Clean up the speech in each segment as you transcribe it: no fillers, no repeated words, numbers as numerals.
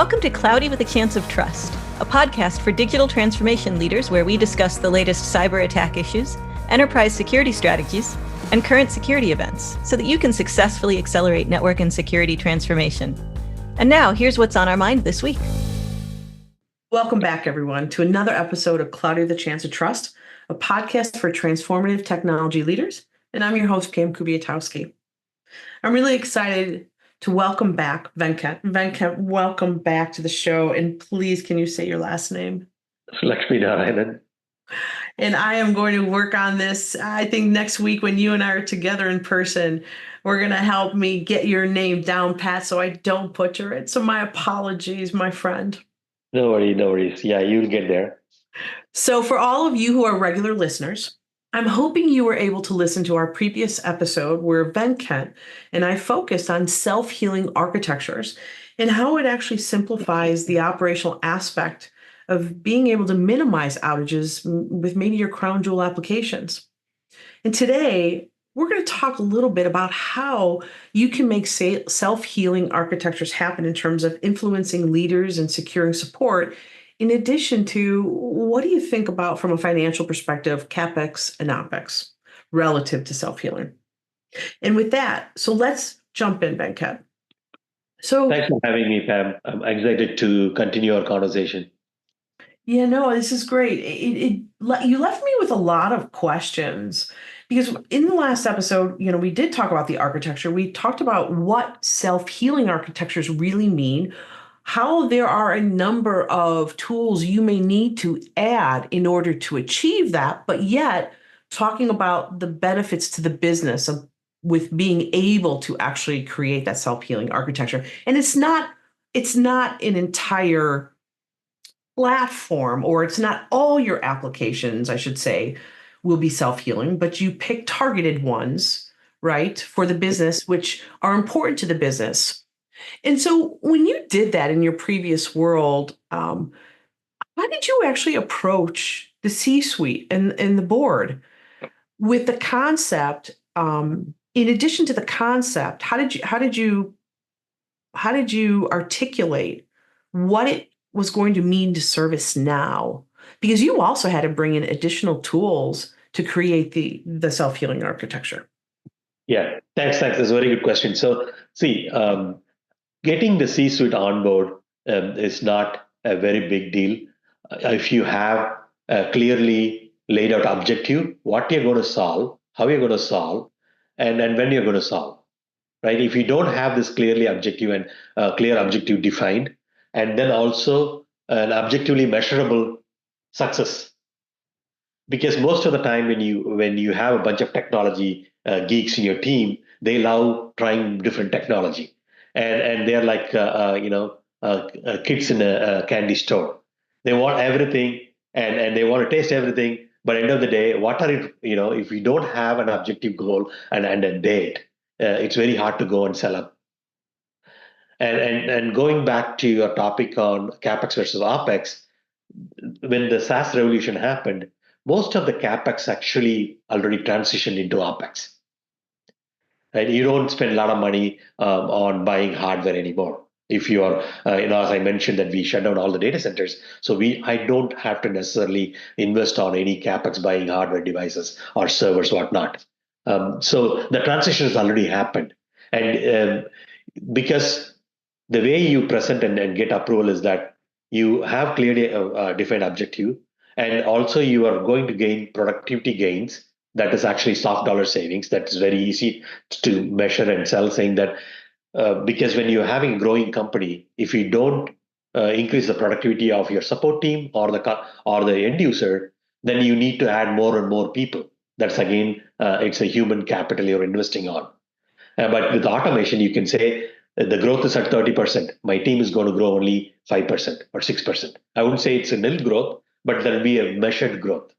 Welcome to Cloudy with a Chance of Trust, a podcast for digital transformation leaders where we discuss the latest cyber attack issues, enterprise security strategies, and current security events so that you can successfully accelerate network and security transformation. And now, here's what's on our mind this week. Welcome back, everyone, to another episode of Cloudy with a Chance of Trust, a podcast for transformative technology leaders. And I'm your host, Pam Kubiatowski. I'm really excited to welcome back Venkat. Venkat, welcome back to the show. And please, can you say your last name? Lakshminarayanan. And I am going to work on this. I think next week when you and I are together in person, we're going to help me get your name down pat so I don't butcher it. So my apologies, my friend. No worries. Yeah, you'll get there. So for all of you who are regular listeners, I'm hoping you were able to listen to our previous episode where Venkat and I focused on self-healing architectures and how it actually simplifies the operational aspect of being able to minimize outages with maybe your crown jewel applications. And today, we're going to talk a little bit about how you can make self-healing architectures happen in terms of influencing leaders and securing support. In addition to, what do you think about from a financial perspective, CapEx and OpEx relative to self-healing? And with that, so let's jump in, Venkat. So thanks for having me, Pam. I'm excited to continue our conversation. Yeah, no, this is great. You left me with a lot of questions because in the last episode, we did talk about the architecture. We talked about what self-healing architectures really mean, how there are a number of tools you may need to add in order to achieve that, but yet talking about the benefits to the business with being able to actually create that self-healing architecture. And it's not an entire platform, or it's not all your applications, I should say, will be self-healing, but you pick targeted ones, right, for the business, which are important to the business. And so when you did that in your previous world, how did you actually approach the C-suite and the board with the concept? In addition to the concept, how did you articulate what it was going to mean to ServiceNow? Because you also had to bring in additional tools to create the self-healing architecture. Yeah, thanks. That's a very good question. So, see, getting the C-suite on board is not a very big deal. If you have a clearly laid out objective, what you're going to solve, how you're going to solve, and when you're going to solve, right? If you don't have this clearly objective and clear objective defined, and then also an objectively measurable success. Because most of the time when you have a bunch of technology geeks in your team, they love trying different technology. And they're like, kids in a candy store. They want everything and they want to taste everything. But at the end of the day, if you don't have an objective goal and a date, it's very hard to go and sell up. And going back to your topic on CapEx versus OpEx, when the SaaS revolution happened, most of the CapEx actually already transitioned into OpEx. And you don't spend a lot of money on buying hardware anymore. If you are, as I mentioned, that we shut down all the data centers, so I don't have to necessarily invest on any CapEx buying hardware devices or servers, whatnot. So the transition has already happened, and because the way you present and get approval is that you have clearly defined objective, and also you are going to gain productivity gains. That is actually soft dollar savings. That is very easy to measure and sell, saying that because when you're having a growing company, if you don't increase the productivity of your support team or the end user, then you need to add more and more people. That's again, it's a human capital you're investing on. But with automation, you can say, the growth is at 30%. My team is going to grow only 5% or 6%. I wouldn't say it's a nil growth, but there'll be a measured growth.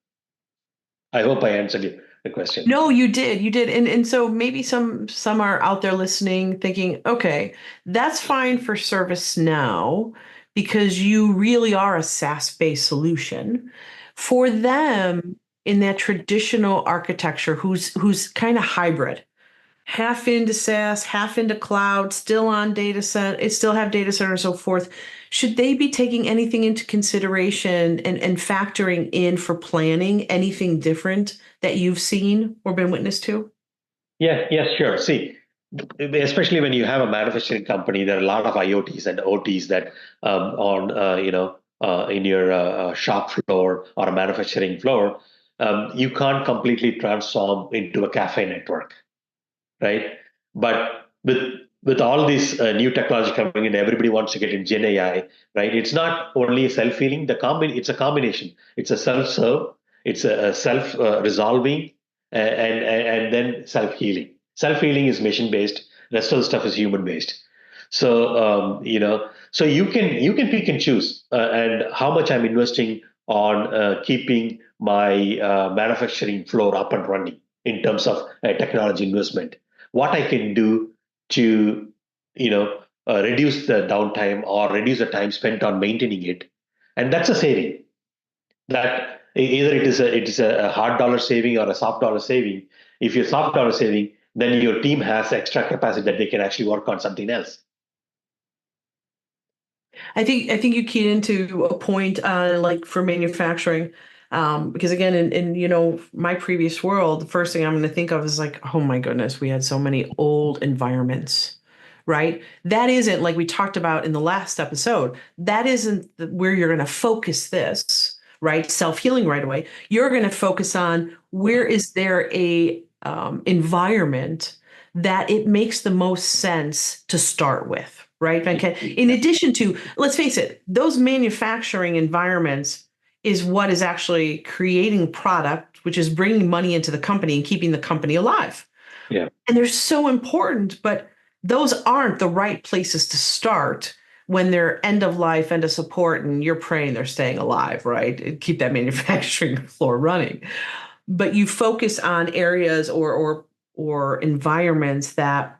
I hope I answered the question. No, you did. And so maybe some are out there listening thinking, okay, that's fine for ServiceNow because you really are a SaaS-based solution. For them in that traditional architecture who's kind of hybrid, half into SaaS, half into cloud, still on data center, it still have data center and so forth. Should they be taking anything into consideration and factoring in for planning anything different that you've seen or been witness to? Yeah, yes, sure. See, especially when you have a manufacturing company, there are a lot of IoTs and OTs that on in your shop floor or a manufacturing floor, you can't completely transform into a cafe network, right? But with all this new technology coming in, everybody wants to get in Gen AI, right? It's not only self-healing. It's a combination. It's a self-serve. It's a self-resolving, and then self-healing. Self-healing is machine-based. Rest of the stuff is human-based. So so you can pick and choose, and how much I'm investing on keeping my manufacturing floor up and running in terms of technology investment, what I can do to, reduce the downtime or reduce the time spent on maintaining it, and that's a saving. That either it is a hard dollar saving or a soft dollar saving. If you're soft dollar saving, then your team has extra capacity that they can actually work on something else. I think you keyed into a point like for manufacturing. Because again, in my previous world, the first thing I'm going to think of is like, oh my goodness, we had so many old environments, right? That isn't like we talked about in the last episode. That isn't where you're going to focus this, right? Self-healing right away. You're going to focus on where is there a environment that it makes the most sense to start with, right, Venkat? In addition to, let's face it, those manufacturing environments is what is actually creating product, which is bringing money into the company and keeping the company alive. Yeah. And they're so important, but those aren't the right places to start when they're end of life, end of support, and you're praying they're staying alive, right? Keep that manufacturing floor running. But you focus on areas or environments that,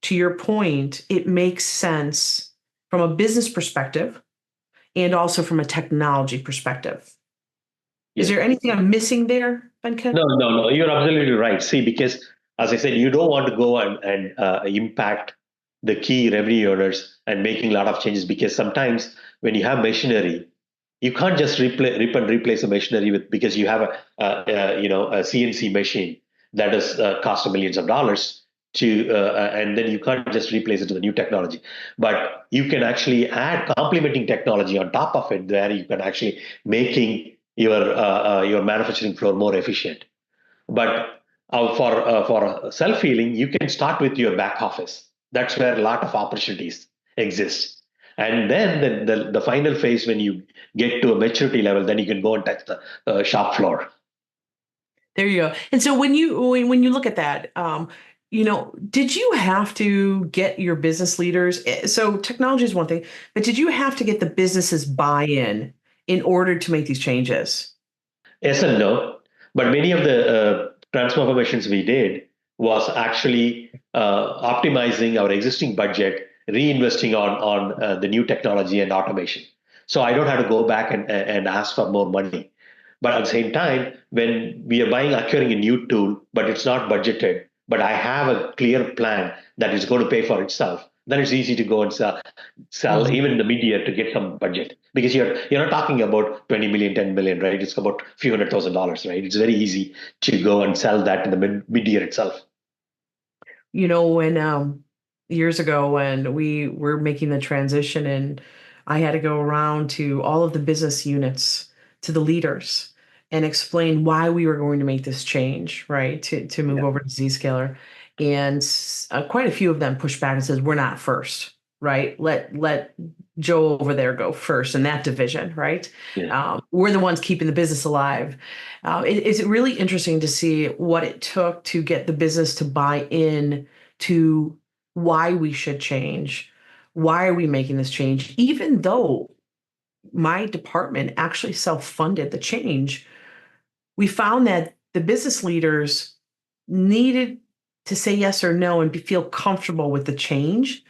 to your point, it makes sense from a business perspective and also from a technology perspective. Is there anything I'm missing there, Venkat? No. You're absolutely right. See, because as I said, you don't want to go and impact the key revenue earners and making a lot of changes, because sometimes when you have machinery, you can't just rip and replace a machinery because you have a CNC machine that is cost millions of dollars to and then you can't just replace it to the new technology. But you can actually add complementing technology on top of it, where you can actually making your manufacturing floor more efficient. But for self healing, you can start with your back office. That's where a lot of opportunities exist. And then the final phase, when you get to a maturity level, then you can go and touch the shop floor. There you go. And so when you look at that, did you have to get your business leaders? So technology is one thing, but did you have to get the businesses in order to make these changes? Yes and no. But many of the transformations we did was actually optimizing our existing budget, reinvesting on the new technology and automation. So I don't have to go back and ask for more money. But at the same time, when we are acquiring a new tool, but it's not budgeted, but I have a clear plan that is going to pay for itself, then it's easy to go and sell even in the mid-year to get some budget, because you're not talking about 20 million, 10 million, right? It's about a few $100,000, right? It's very easy to go and sell that in the mid-year itself. When years ago when we were making the transition and I had to go around to all of the business units, to the leaders, and explain why we were going to make this change, right? To move over to Zscaler. And quite a few of them pushed back and says, we're not first, right? Let Joe over there go first in that division, right? Yeah. We're the ones keeping the business alive. It's really interesting to see what it took to get the business to buy in to why we should change. Why are we making this change? Even though my department actually self-funded the change, we found that the business leaders needed to say yes or no and feel comfortable with the change,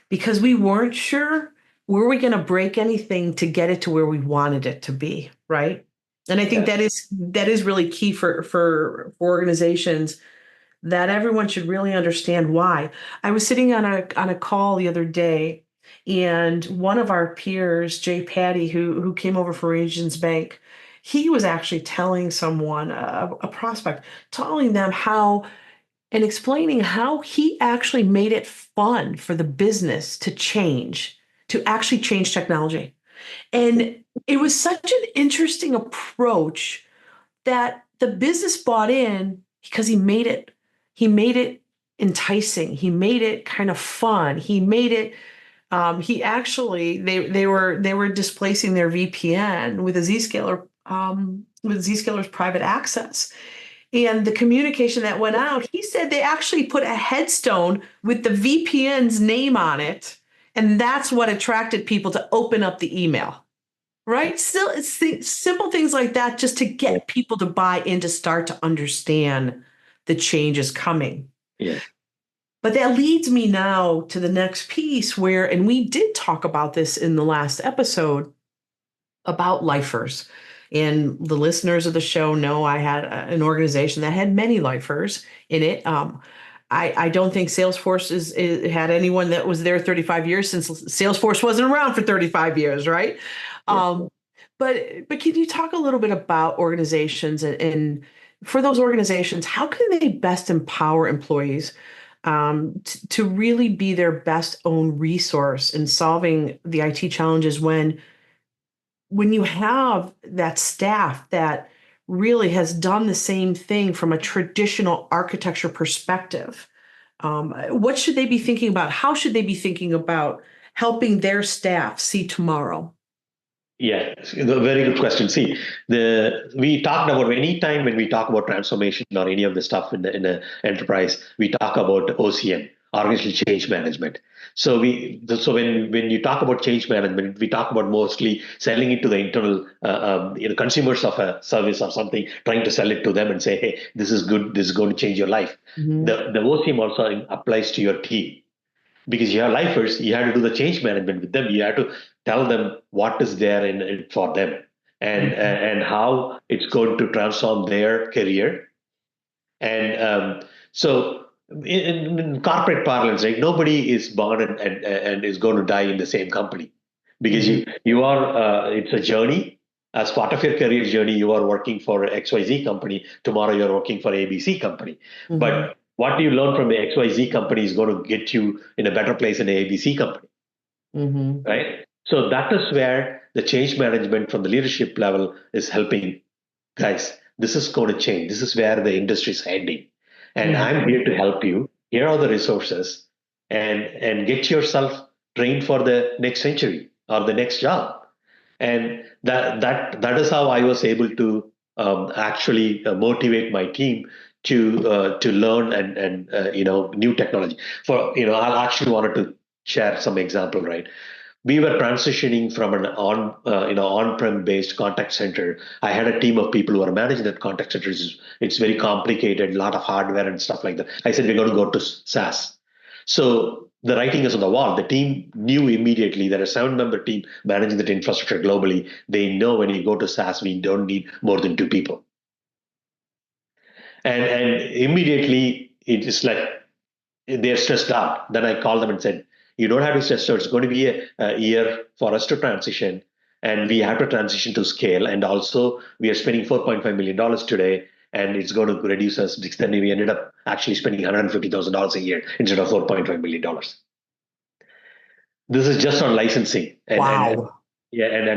because we weren't sure, were we going to break anything to get it to where we wanted it to be, right? And I think that is really key for organizations that everyone should really understand why. I was sitting on a call the other day, and one of our peers, Jay Patty, who came over for Regions Bank, he was actually telling someone, a prospect, telling them how and explaining how he actually made it fun for the business to actually change technology. And it was such an interesting approach that the business bought in because he made it enticing. He made it kind of fun. He made it he actually they were displacing their VPN with a Zscaler with Zscaler's private access. And the communication that went out, he said they actually put a headstone with the VPN's name on it, and that's what attracted people to open up the email. Right? Still, it's simple things like that just to get people to buy in, to start to understand the changes coming. Yeah. But that leads me now to the next piece where, and we did talk about this in the last episode about lifers. And the listeners of the show know I had an organization that had many lifers in it. I don't think Salesforce had anyone that was there 35 years, since Salesforce wasn't around for 35 years, right? Yeah. But can you talk a little bit about organizations, and for those organizations, how can they best empower employees to really be their best own resource in solving the IT challenges when you have that staff that really has done the same thing from a traditional architecture perspective? What should they be thinking about? How should they be thinking about helping their staff see tomorrow? Yeah, very good question. See, we talked about, anytime when we talk about transformation or any of the stuff in the enterprise, we talk about OCM, organizational change management. So when you talk about change management, we talk about mostly selling it to the internal consumers of a service or something, trying to sell it to them and say, hey, this is good, this is going to change your life. Mm-hmm. The OCM also applies to your team. Because you have lifers, you have to do the change management with them. You have to tell them what is there in it for them, and how it's going to transform their career. And so in corporate parlance, right, nobody is born and is going to die in the same company, because you are it's a journey. As part of your career journey, you are working for XYZ company. Tomorrow you're working for ABC company. Mm-hmm. But what you learn from the XYZ company is going to get you in a better place in the ABC company. Mm-hmm. Right? So that is where the change management from the leadership level is helping. Guys, this is going to change. This is where the industry is heading. And I'm here to help you. Here are the resources, and get yourself trained for the next century or the next job. And that is how I was able to actually motivate my team to learn and new technology. I actually wanted to share some example, right? We were transitioning from an on-prem based contact center. I had a team of people who are managing that contact center. It's very complicated, a lot of hardware and stuff like that. I said, we're going to go to SaaS. So the writing is on the wall. The team knew immediately that a 7-member team managing that infrastructure globally, they know when you go to SaaS, we don't need more than 2 people. And immediately it is like they're stressed out. Then I called them and said, you don't have to stress out. It's going to be a year for us to transition, and we have to transition to scale. And also, we are spending $4.5 million today, and it's going to reduce us. Then we ended up actually spending $150,000 a year instead of $4.5 million. This is just on licensing. And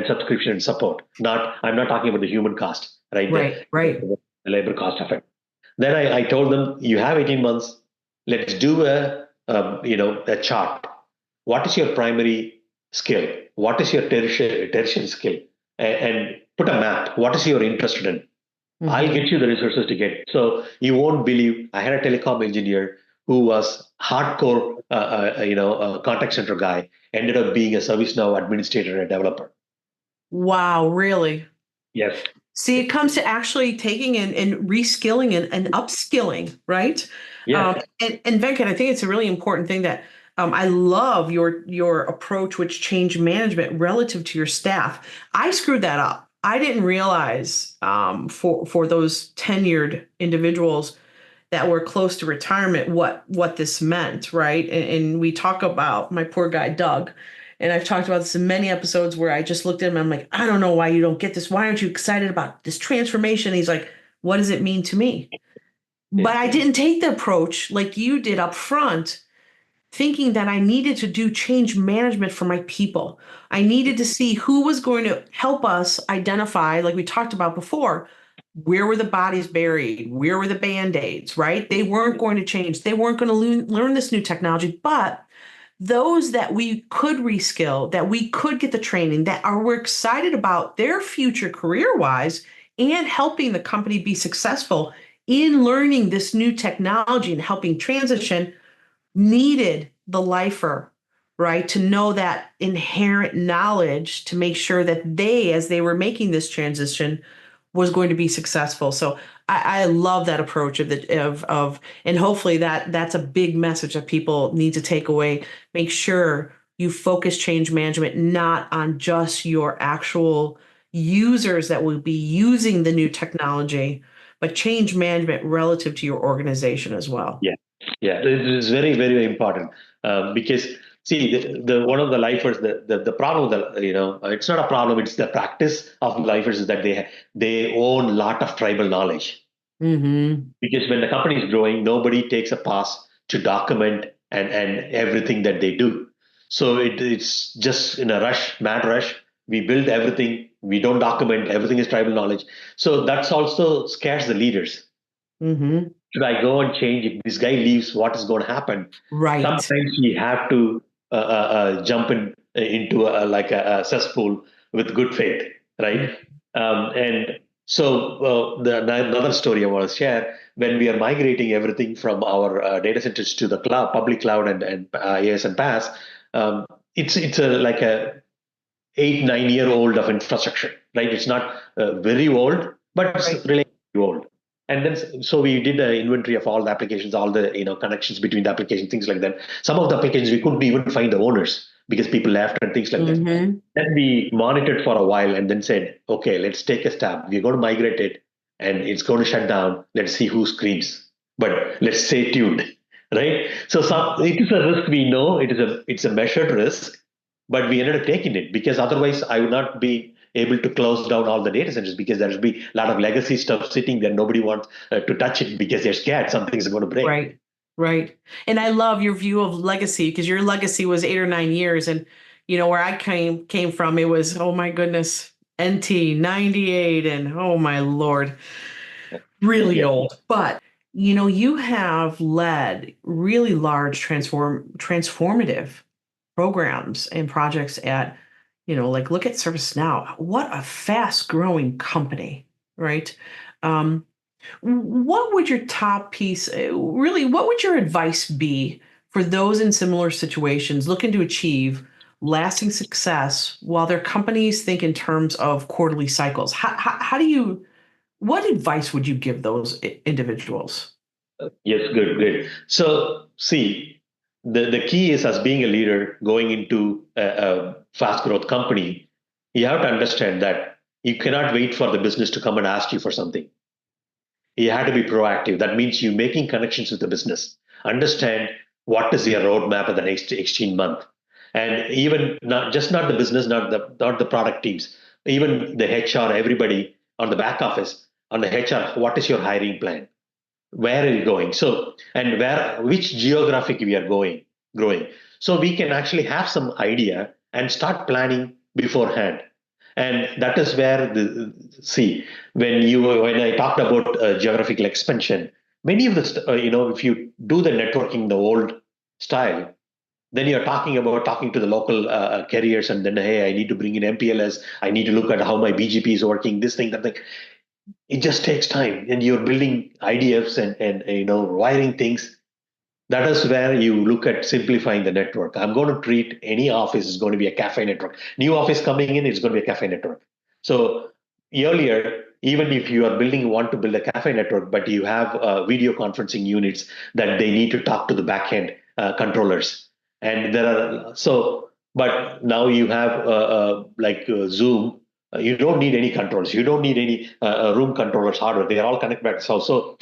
subscription and support. I'm not talking about the human cost, right? Right. The labor cost of it. Then I told them, you have 18 months. Let's do a chart. What is your primary skill? What is your tertiary skill? And put a map. What is you're interested in? Mm-hmm. I'll get you the resources to get. So you won't believe, I had a telecom engineer who was hardcore, contact center guy, ended up being a ServiceNow administrator and developer. Wow, really? Yes. See, it comes to actually taking and reskilling and upskilling, right? Yeah. And Venkat, I think it's a really important thing that I love your approach, which change management relative to your staff. I screwed that up. I didn't realize for those tenured individuals, that were close to retirement what this meant, right? And we talk about my poor guy Doug, and I've talked about this in many episodes where I just looked at him and I'm like, I don't know why you don't get this. Why aren't you excited about this transformation? He's like, what does it mean to me? But I didn't take the approach like you did up front, thinking that I needed to do change management for my people. I needed to see who was going to help us identify, like we talked about before, where were the bodies buried? Where were the band-aids, right? They weren't going to change. They weren't going to learn this new technology, but those that we could reskill, that we could get the training, that we're excited about their future career-wise and helping the company be successful in learning this new technology and helping transition, needed the lifer, right? To know that inherent knowledge to make sure that they, as they were making this transition, was going to be successful. So I love that approach and hopefully that's a big message that people need to take away. Make sure you focus change management not on just your actual users that will be using the new technology, but change management relative to your organization as well. Yeah, it is very, very, very important because see, the one of the lifers, the problem that it's not a problem; it's the practice of lifers is that they own a lot of tribal knowledge. Mm-hmm. Because when the company is growing, nobody takes a pass to document and everything that they do. So it's just in a rush, mad rush. We build everything. We don't document. Everything is tribal knowledge. So that's also scares the leaders. Mm-hmm. Should I go and change? If this guy leaves, what is going to happen? Right. Sometimes we have to jump into like a cesspool with good faith, right? And so another story I want to share, when we are migrating everything from our data centers to the cloud, public cloud and IaaS and PaaS, it's like a 8-9 year old of infrastructure, right? It's not very old, but it's relatively old. And then, so we did an inventory of all the applications, all the connections between the applications, things like that. Some of the applications we couldn't even find the owners because people left and things like that. Then we monitored for a while and then said, okay, let's take a step. We're going to migrate it, and it's going to shut down. Let's see who screams, but let's stay tuned, right? So it is a risk. We know it's a measured risk, but we ended up taking it because otherwise I would not be able to close down all the data centers because there will be a lot of legacy stuff sitting there. Nobody wants to touch it because they're scared something's going to break. Right. And I love your view of legacy because your legacy was 8 or 9 years. And, where I came from, it was, oh my goodness, NT 98. And oh my Lord, really old. But, you have led really large transformative programs and projects at, like look at ServiceNow. What a fast growing company, right? What would your top piece, really, what would your advice be for those in similar situations looking to achieve lasting success while their companies think in terms of quarterly cycles? What advice would you give those individuals? Yes, good. So see, the key is, as being a leader going into a fast growth company, you have to understand that you cannot wait for the business to come and ask you for something. You have to be proactive. That means you making connections with the business. Understand what is your roadmap of the next 18 month, and even not the business, not the product teams, even the HR, everybody on the back office, on the HR. What is your hiring plan? Where are you going? So, and which geographic we are growing. So we can actually have some idea and start planning beforehand. And that is where when I talked about geographical expansion, many of the if you do the networking the old style, then you're talking to the local carriers, and then, hey, I need to bring in MPLS. I need to look at how my BGP is working. This thing, that thing. It just takes time, and you're building IDFs and wiring things. That is where you look at simplifying the network. I'm going to treat any office is going to be a cafe network. New office coming in, it's going to be a cafe network. So earlier, even if you are want to build a cafe network, but you have video conferencing units that they need to talk to the backend controllers, and but now you have Zoom. You don't need any controls. You don't need any room controllers hardware. They are all connected back. So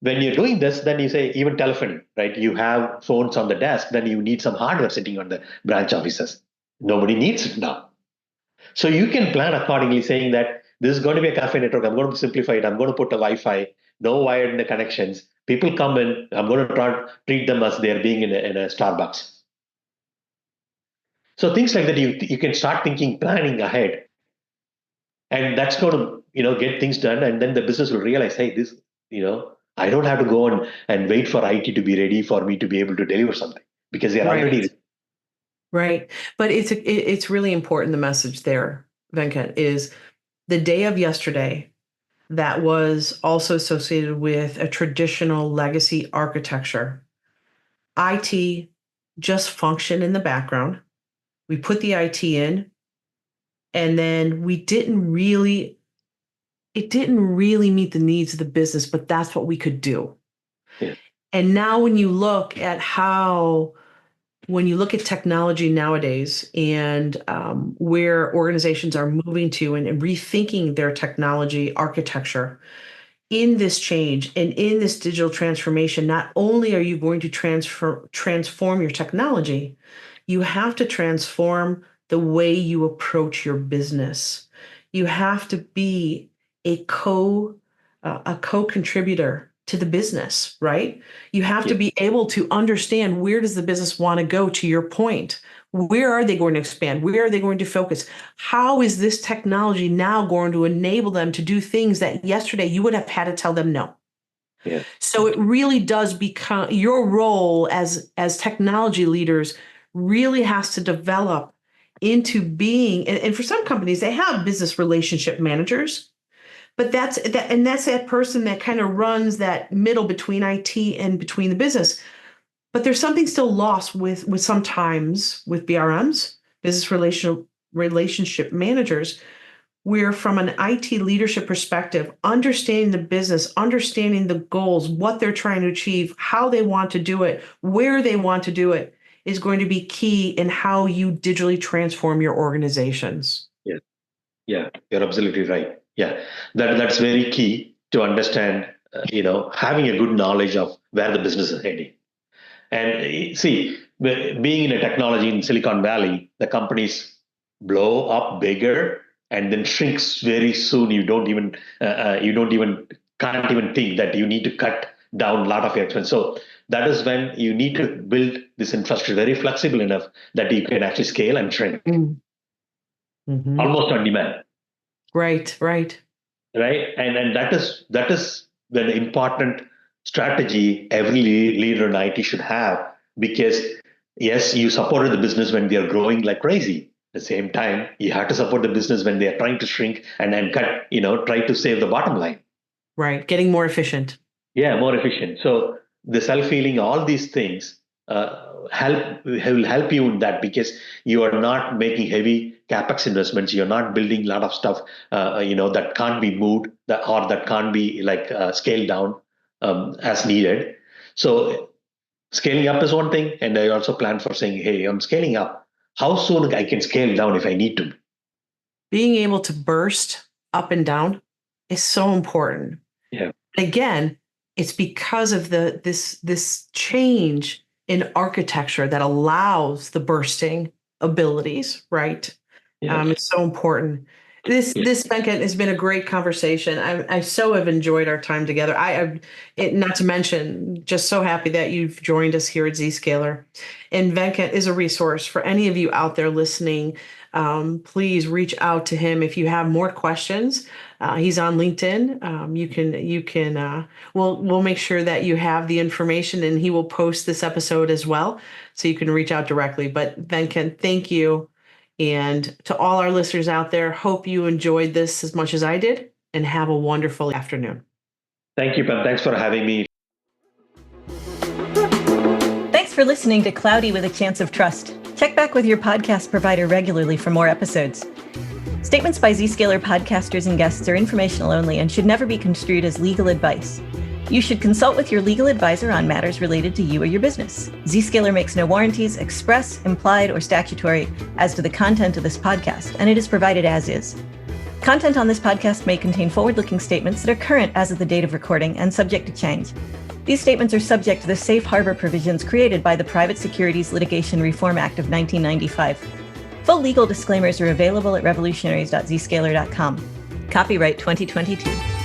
when you're doing this, then you say even telephony, right? You have phones on the desk, then you need some hardware sitting on the branch offices. Nobody needs it now. So you can plan accordingly, saying that this is going to be a cafe network. I'm going to simplify it. I'm going to put a Wi-Fi, no wired connections. People come in. I'm going to treat them as they're being in a Starbucks. So things like that, you can start thinking, planning ahead, and that's going to get things done. And then the business will realize, hey, this I don't have to go on and wait for IT to be ready for me to be able to deliver something because they're already. Right. But it's really important. The message there, Venkat, is the day of yesterday that was also associated with a traditional legacy architecture. IT just functioned in the background. We put the IT in, and then it didn't really meet the needs of the business, but that's what we could do. Yeah. And now when you look at technology nowadays and where organizations are moving to and rethinking their technology architecture, in this change and in this digital transformation, not only are you going to transform your technology, you have to transform the way you approach your business. You have to be a co-contributor to the business, right? You have to be able to understand, where does the business want to go, to your point? Where are they going to expand? Where are they going to focus? How is this technology now going to enable them to do things that yesterday you would have had to tell them no? Yeah. So it really does become your role as technology leaders really has to develop into being, and for some companies, they have business relationship managers. But that's that person that kind of runs that middle between IT and between the business. But there's something still lost with sometimes with BRMs, business relationship managers, where from an IT leadership perspective, understanding the business, understanding the goals, what they're trying to achieve, how they want to do it, where they want to do it, is going to be key in how you digitally transform your organizations. Yeah, you're absolutely right. Yeah, that's very key to understand, having a good knowledge of where the business is heading. And see, being in a technology in Silicon Valley, the companies blow up bigger and then shrinks very soon. You can't even think that you need to cut down a lot of your expense. So that is when you need to build this infrastructure very flexible enough that you can actually scale and shrink. Mm-hmm. Almost on demand. Right. And that is the important strategy every leader in IT should have, because yes, you supported the business when they are growing like crazy. At the same time, you have to support the business when they are trying to shrink and then cut, try to save the bottom line. Right. Getting more efficient. Yeah, more efficient. So the self-healing, all these things will help you in that, because you are not making heavy capex investments. You're not building a lot of stuff, that can't be moved or that can't be scaled down as needed. So scaling up is one thing, and I also plan for saying, hey, I'm scaling up. How soon I can scale down if I need to? Being able to burst up and down is so important. Yeah. Again, it's because of this change in architecture that allows the bursting abilities, right? Yeah. It's so important. This Venkat has been a great conversation. I so have enjoyed our time together. Not to mention, just so happy that you've joined us here at Zscaler. And Venkat is a resource for any of you out there listening. Please reach out to him if you have more questions. He's on LinkedIn. We'll make sure that you have the information, and he will post this episode as well, so you can reach out directly. But Venkat, thank you. And to all our listeners out there, hope you enjoyed this as much as I did, and have a wonderful afternoon. Thank you, Pam. Thanks for having me. Thanks for listening to Cloudy with a Chance of Trust. Check back with your podcast provider regularly for more episodes. Statements by Zscaler podcasters and guests are informational only and should never be construed as legal advice. You should consult with your legal advisor on matters related to you or your business. Zscaler makes no warranties, express, implied, or statutory as to the content of this podcast, and it is provided as is. Content on this podcast may contain forward-looking statements that are current as of the date of recording and subject to change. These statements are subject to the safe harbor provisions created by the Private Securities Litigation Reform Act of 1995. Full legal disclaimers are available at revolutionaries.zscaler.com. Copyright 2022.